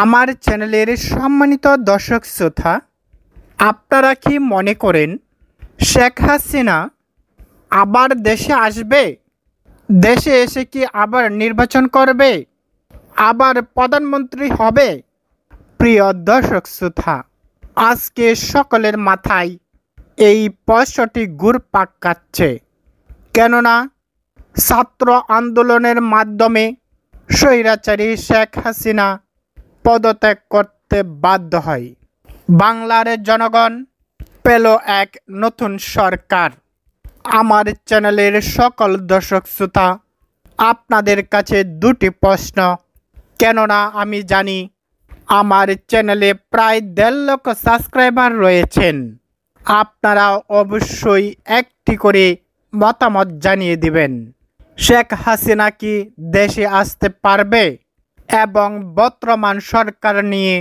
আমার চ্যানেলের সম্মানিত দর্শক শ্রোতা, আপনারা কি মনে করেন শেখ হাসিনা আবার দেশে আসবে? দেশে এসে কি আবার নির্বাচন করবে, আবার প্রধানমন্ত্রী হবে? প্রিয় দর্শক শ্রোতা, আজকে সকলের মাথায় এই প্রশ্নটি ঘুরপাক খাচ্ছে। কেননা ছাত্র আন্দোলনের মাধ্যমে স্বৈরাচারী শেখ হাসিনা পদত্যাগ করতে বাধ্য হয়। বাংলার জনগণ পেল এক নতুন সরকার। আমার চ্যানেলের সকল দর্শক শ্রোতা, আপনাদের কাছে দুটি প্রশ্ন। কেননা আমি জানি আমার চ্যানেলে প্রায় 1.5 লক্ষ সাবস্ক্রাইবার রয়েছেন। আপনারা অবশ্যই একটি করে মতামত জানিয়ে দিবেন। শেখ হাসিনা কি দেশে আসতে পারবে? এবং বর্তমান সরকার নিয়ে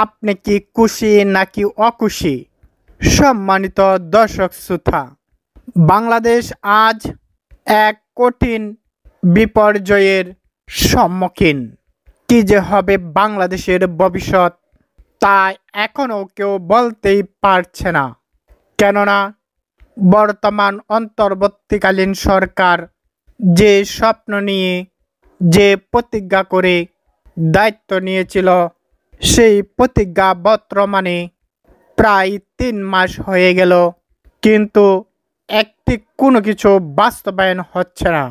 আপনি কি খুশি নাকি অখুশি? সম্মানিত দর্শক শ্রোতা, বাংলাদেশ আজ এক কঠিন বিপর্যয়ের সম্মুখীন। কি যে হবে বাংলাদেশের ভবিষ্যৎ, তা এখনও কেউ বলতেই পারছে না। কেননা বর্তমান অন্তর্বর্তীকালীন সরকার যে স্বপ্ন নিয়ে, যে প্রতিজ্ঞা করে দায়িত্ব নিয়েছিল, সেই প্রতিজ্ঞা বর্তমানে প্রায় 3 মাস হয়ে গেল, কিন্তু একটি কোনো কিছু বাস্তবায়ন হচ্ছে না।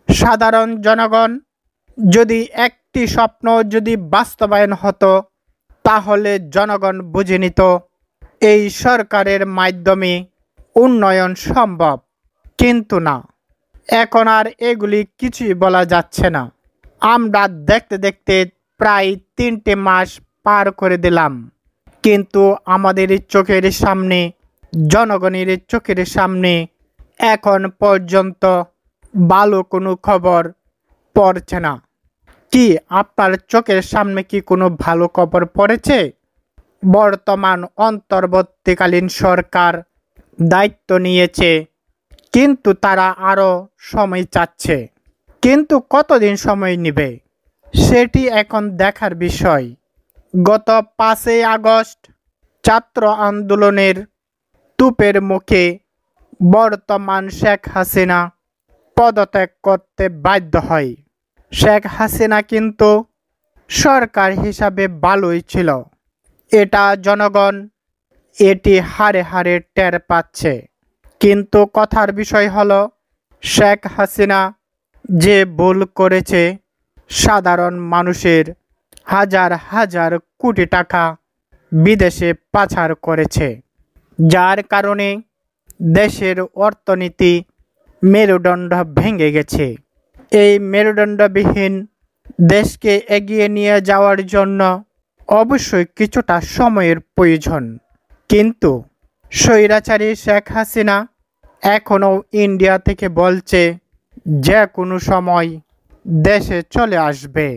সাধারণ জনগণ যদি একটি স্বপ্ন যদি বাস্তবায়ন হতো, তাহলে জনগণ বুঝে নিত এই সরকারের মাধ্যমে উন্নয়ন সম্ভব। কিন্তু না, এখন আর এগুলি কিছুই বলা যাচ্ছে না। আমরা দেখতে দেখতে প্রায় 3টে মাস পার করে দিলাম, কিন্তু আমাদের চোখের সামনে, জনগণের চোখের সামনে এখন পর্যন্ত ভালো কোনো খবর পড়ছে না। কি আপনার চোখের সামনে কি কোনো ভালো খবর পড়েছে? বর্তমান অন্তর্বর্তীকালীন সরকার দায়িত্ব নিয়েছে, কিন্তু তারা আরও সময় চাচ্ছে। কিন্তু কতদিন সময় নেবে সেটি এখন দেখার বিষয়। গত 5ই আগস্ট ছাত্র আন্দোলনের তুপের মুখে বর্তমান শেখ হাসিনা পদত্যাগ করতে বাধ্য হয়। শেখ হাসিনা কিন্তু সরকার হিসাবে ভালোই ছিল, এটা জনগণ এটি হাড়ে হাড়ে টের পাচ্ছে। কিন্তু কথার বিষয় হলো, শেখ হাসিনা যে ভুল করেছে, সাধারণ মানুষের হাজার হাজার কোটি টাকা বিদেশে পাচার করেছে, যার কারণে দেশের অর্থনীতি মেরুদণ্ড ভেঙে গেছে। এই মেরুদণ্ডবিহীন দেশকে এগিয়ে নিয়ে যাওয়ার জন্য অবশ্যই কিছুটা সময়ের প্রয়োজন। কিন্তু স্বৈরাচারী শেখ হাসিনা এখনও ইন্ডিয়া থেকে বলছে যে কোনো সময় দেশে চলে আসবে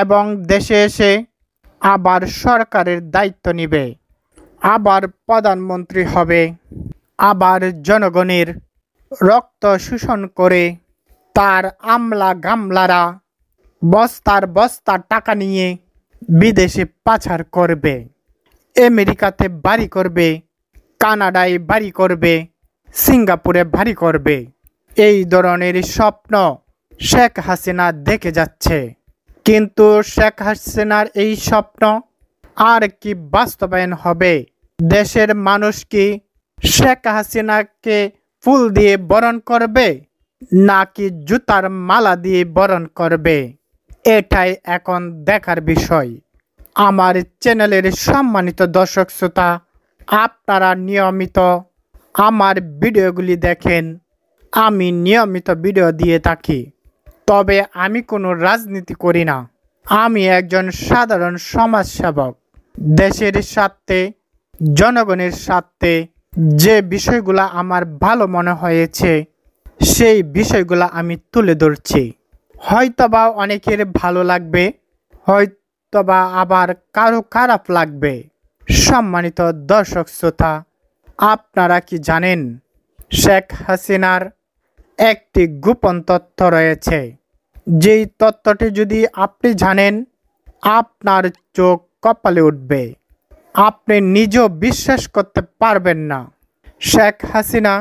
এবং দেশে এসে আবার সরকারের দায়িত্ব নেবে, আবার প্রধানমন্ত্রী হবে, আবার জনগণের রক্ত শোষণ করে তার আমলা গামলারা বস্তার বস্তা টাকা নিয়ে বিদেশে পাচার করবে, আমেরিকাতে বাড়ি করবে, কানাডায় বাড়ি করবে, সিঙ্গাপুরে বাড়ি করবে। এই ধরনের স্বপ্ন শেখ হাসিনা দেখে যাচ্ছে। কিন্তু শেখ হাসিনার এই স্বপ্ন আর কি বাস্তবায়ন হবে? দেশের মানুষ কি শেখ হাসিনাকে ফুল দিয়ে বরণ করবে, নাকি জুতার মালা দিয়ে বরণ করবে? এটাই এখন দেখার বিষয়। আমার চ্যানেলের সম্মানিত দর্শক শ্রোতা, আপনারা নিয়মিত আমার ভিডিওগুলি দেখেন। আমি নিয়মিত ভিডিও দিয়ে থাকি, তবে আমি কোনো রাজনীতি করি না। আমি একজন সাধারণ সমাজসেবক। দেশের স্বার্থে, জনগণের স্বার্থে যে বিষয়গুলো আমার ভালো মনে হয়েছে, সেই বিষয়গুলো আমি তুলে ধরছি। হয়তোবা অনেকের ভালো লাগবে, হয়তোবা আবার কারো খারাপ লাগবে। সম্মানিত দর্শক শ্রোতা, আপনারা কি জানেন শেখ হাসিনার একটি গোপন তথ্য রয়েছে? যেই তথ্যটি যদি আপনি জানেন, আপনার চোখ কপালে উঠবে। আপনি নিজেও বিশ্বাস করতে পারবেন না শেখ হাসিনা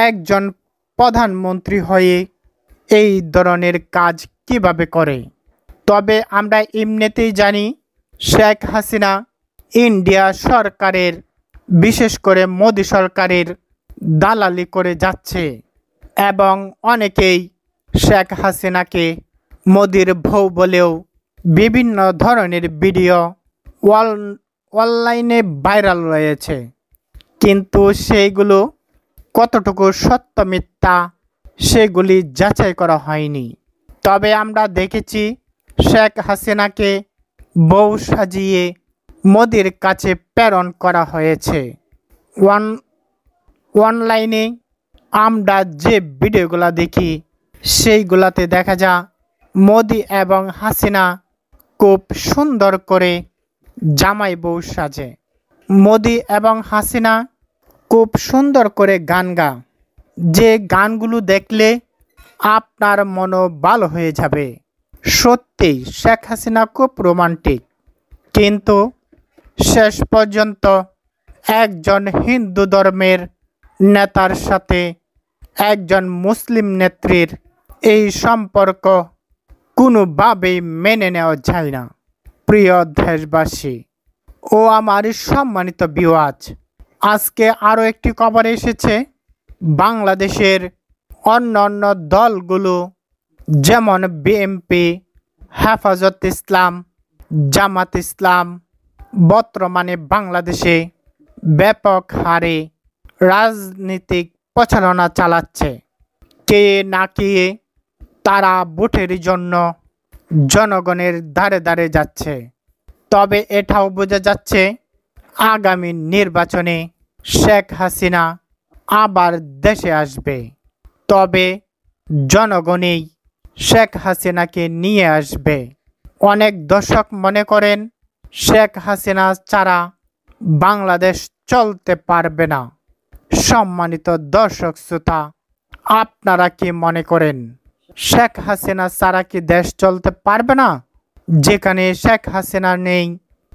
একজন প্রধানমন্ত্রী হয়ে এই ধরনের কাজ কিভাবে করে। তবে আমরা এমনিতেই জানি শেখ হাসিনা ইন্ডিয়া সরকারের, বিশেষ করে মোদি সরকারের দালালি করে যাচ্ছে এবং অনেকেই শেখ হাসিনাকে মোদির বউ বলেও বিভিন্ন ধরনের ভিডিও অনলাইনে ভাইরাল রয়েছে, কিন্তু সেইগুলো কতটুকু সত্য মিথ্যা সেগুলি যাচাই করা হয়নি। তবে আমরা দেখেছি শেখ হাসিনাকে বউ সাজিয়ে মোদির কাছে প্রেরণ করা হয়েছে। অনলাইনে আমরা যে ভিডিওগুলো দেখি সেইগুলাতে দেখা যায় মোদি এবং হাসিনা খুব সুন্দর করে জামাই বউ সাজে। মোদি এবং হাসিনা খুব সুন্দর করে গান গায়, যে গানগুলো দেখলে আপনার মনও ভালো হয়ে যাবে। সত্যিই শেখ হাসিনা খুব রোমান্টিক, কিন্তু শেষ পর্যন্ত একজন হিন্দু ধর্মের নেতার সাথে একজন মুসলিম নেত্রীর এই সম্পর্ক কোনোভাবেই মেনে নেওয়া যায় না। প্রিয় দেশবাসী ও আমার সম্মানিত ভিউয়ার্স, আজকে আরও একটি খবর এসেছে বাংলাদেশের অন্যান্য দলগুলো যেমন বিএনপি, হেফাজত ইসলাম, জামাত ইসলাম বর্তমানে বাংলাদেশে ব্যাপক হারে রাজনৈতিক প্রচারণা চালাচ্ছে। কে না কে তারা ভোটের জন্য জনগণের ধারে ধারে যাচ্ছে। তবে এটাও বোঝা যাচ্ছে আগামী নির্বাচনে শেখ হাসিনা আবার দেশে আসবে, তবে জনগণই শেখ হাসিনাকে নিয়ে আসবে। অনেক দর্শক মনে করেন শেখ হাসিনা ছাড়া বাংলাদেশ চলতে পারবে না। সম্মানিত দর্শক শ্রোতা, আপনারা কি মনে করেন শেখ হাসিনা ছাড়া কি দেশ চলতে পারবে না? যেখানে শেখ হাসিনা নেই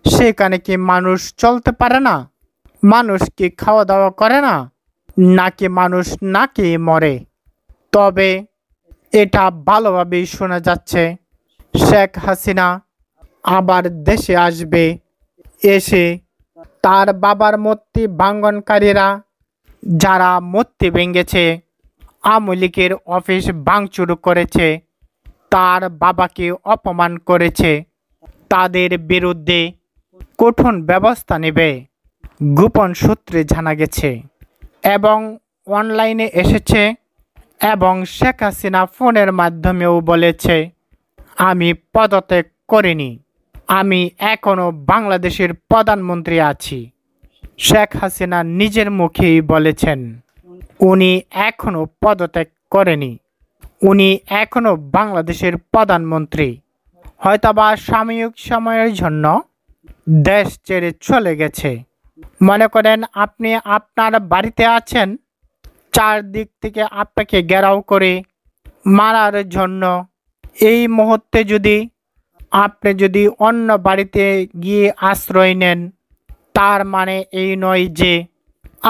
সেখানে কি মানুষ চলতে পারে না? মানুষ কি খাওয়া দাওয়া করে না, নাকি মানুষ নাকি মরে? তবে এটা ভালোভাবেই শোনা যাচ্ছে শেখ হাসিনা আবার দেশে আসবে। এসে তার বাবার মূর্তি ভাঙনকারীরা যারা মূর্তি ভেঙেছে, আওয়ামী লীগের অফিস ভাঙচুর করেছে, তার বাবাকে অপমান করেছে, তাদের বিরুদ্ধে কঠোর ব্যবস্থা নেবে গোপন সূত্রে জানা গেছে এবং অনলাইনে এসেছে। এবং শেখ হাসিনা ফোনের মাধ্যমেও বলেছে, আমি পদত্যাগ করিনি, আমি এখনও বাংলাদেশের প্রধানমন্ত্রী আছি। শেখ হাসিনা নিজের মুখেই বলেছেন উনি এখনও পদত্যাগ করেনি, উনি এখনও বাংলাদেশের প্রধানমন্ত্রী। হয়তোবা সাময়িক সময়ের জন্য দেশ ছেড়ে চলে গেছে। মনে করেন আপনি আপনার বাড়িতে আছেন, চারদিক থেকে আপনাকে ঘেরাও করে মারার জন্য। এই মুহূর্তে আপনি যদি অন্য বাড়িতে গিয়ে আশ্রয় নেন, তার মানে এই নয় যে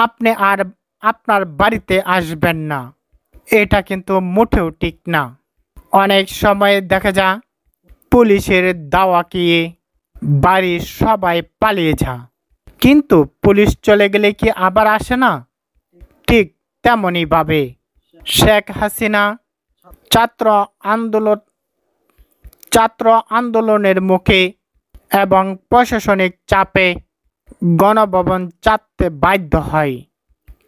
আপনি আর আপনার বাড়িতে আসবেন না। এটা কিন্তু মোটেও ঠিক না। অনেক সময় দেখা যায় পুলিশের দাওয়া খেয়ে বাড়ির সবাই পালিয়ে যায়, কিন্তু পুলিশ চলে গেলে কি আবার আসে না? ঠিক তেমনইভাবে শেখ হাসিনা ছাত্র আন্দোলনের মুখে এবং প্রশাসনিক চাপে গণভবন ছাড়তে বাধ্য হয়,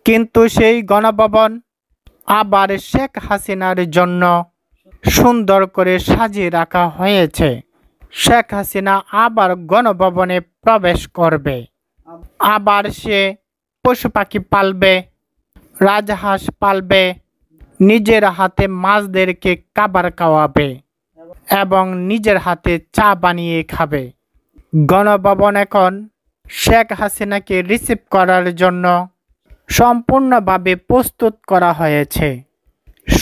কিন্তু সেই গণভবন আবার শেখ হাসিনার জন্য সুন্দর করে সাজিয়ে রাখা হয়েছে। শেখ হাসিনা আবার গণভবনে প্রবেশ করবে, আবার সে পশু পাখি পালবে, রাজহাঁস পালবে, নিজের হাতে মাছদেরকে খাবার খাওয়াবে এবং নিজের হাতে চা বানিয়ে খাবে। গণভবন এখন শেখ হাসিনাকে রিসিভ করার জন্য সম্পূর্ণভাবে প্রস্তুত করা হয়েছে।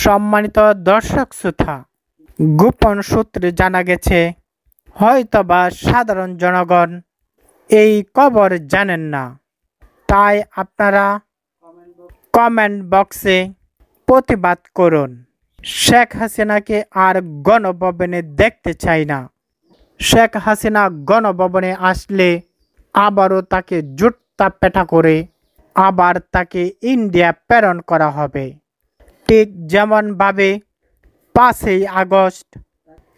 সম্মানিত দর্শক শ্রোতা, গোপন সূত্রে জানা গেছে হয়তোবা সাধারণ জনগণ এই খবর জানেন না। তাই আপনারা কমেন্ট বক্সে প্রতিবাদ করুন। শেখ হাসিনাকে আর গণভবনে দেখতে চাই না। শেখ হাসিনা গণভবনে আসলে আবারও তাকে জুতা পেটা করে আবার তাকে ইন্ডিয়া প্রেরণ করা হবে। ঠিক যেমনভাবে 5ই আগস্ট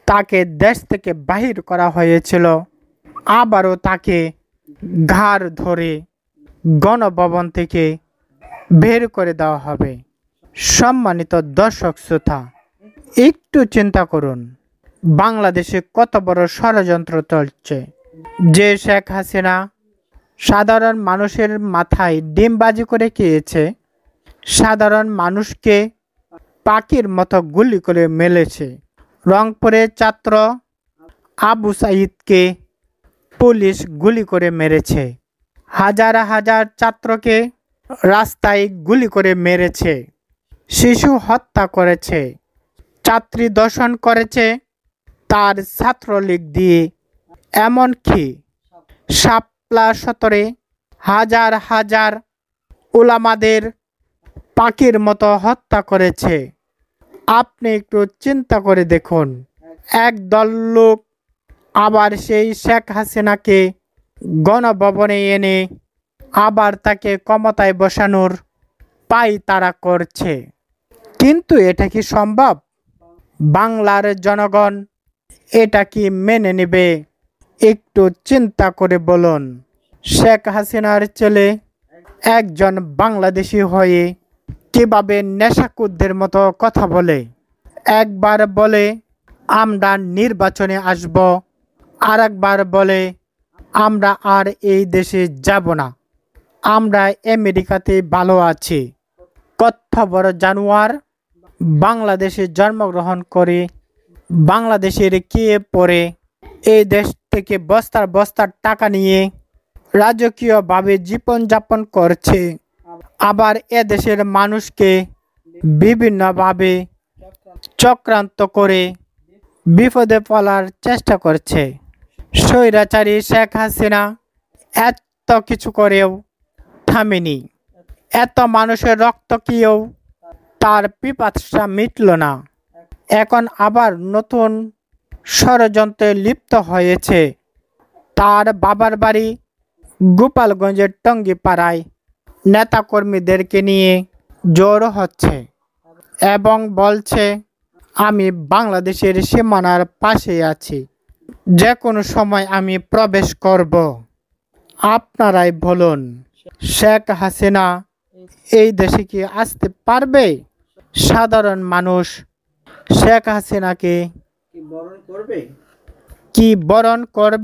তাকে দেশ থেকে বাহির করা হয়েছিল, আবারও তাকে ঘাড় ধরে গণভবন থেকে বের করে দেওয়া হবে। সম্মানিত দর্শক শ্রোতা, একটু চিন্তা করুন, বাংলাদেশে কত বড় ষড়যন্ত্র চলছে। যে শেখ হাসিনা সাধারণ মানুষের মাথায় ডিমবাজি করে খেয়েছে, সাধারণ মানুষকে পাখির মতো গুলি করে মেরেছে। রংপুরের ছাত্র আবু সাঈদকে পুলিশ গুলি করে মেরেছে। হাজার হাজার ছাত্রকে রাস্তায় গুলি করে মেরেছে। শিশু হত্যা করেছে, ছাত্রী ধর্ষণ করেছে তার ছাত্রলীগ দিয়ে। এমনকি শাপলা চত্বরে হাজার হাজার উলামাদের পাখির মতো হত্যা করেছে। আপনি একটু চিন্তা করে দেখুন, একদল লোক আবার সেই শেখ হাসিনাকে গণভবনে এনে আবার তাকে ক্ষমতায় বসানোর পাই তারা করছে। কিন্তু এটা কি সম্ভব? বাংলার জনগণ এটা কি মেনে নেবে? একটু চিন্তা করে বলুন। শেখ হাসিনার ছেলে একজন বাংলাদেশি হয়ে কিভাবে নেশাকুরদের মতো কথা বলে। একবার বলে আমরা নির্বাচনে আসব, আর একবার বলে আমরা আর এই দেশে যাব না, আমরা আমেরিকাতে ভালো আছি। কত বড় জানোয়ার! বাংলাদেশে জন্মগ্রহণ করে বাংলাদেশের কে পরে এই দেশ থেকে বস্তার বস্তার টাকা নিয়ে রাজকীয়ভাবে জীবনযাপন করছে, আবার এদেশের মানুষকে বিভিন্নভাবে চক্রান্ত করে বিপদে ফেলার চেষ্টা করছে। স্বৈরাচারী শেখ হাসিনা এত কিছু করেও থামেনি। এত মানুষের রক্ত খেয়েও তার পিপাসা মিটল না। এখন আবার নতুন ষড়যন্ত্রে লিপ্ত হয়েছে। তার বাবার বাড়ি গোপালগঞ্জের টঙ্গিপাড়ায় নেতাকর্মীদেরকে নিয়ে জড়ো হচ্ছে এবং বলছে আমি বাংলাদেশের সীমানার পাশে আছি, যে কোনো সময় আমি প্রবেশ করব। আপনারাই বলুন, শেখ হাসিনা এই দেশে কি আসতে পারবে? সাধারণ মানুষ শেখ হাসিনাকে কি বরণ করবে?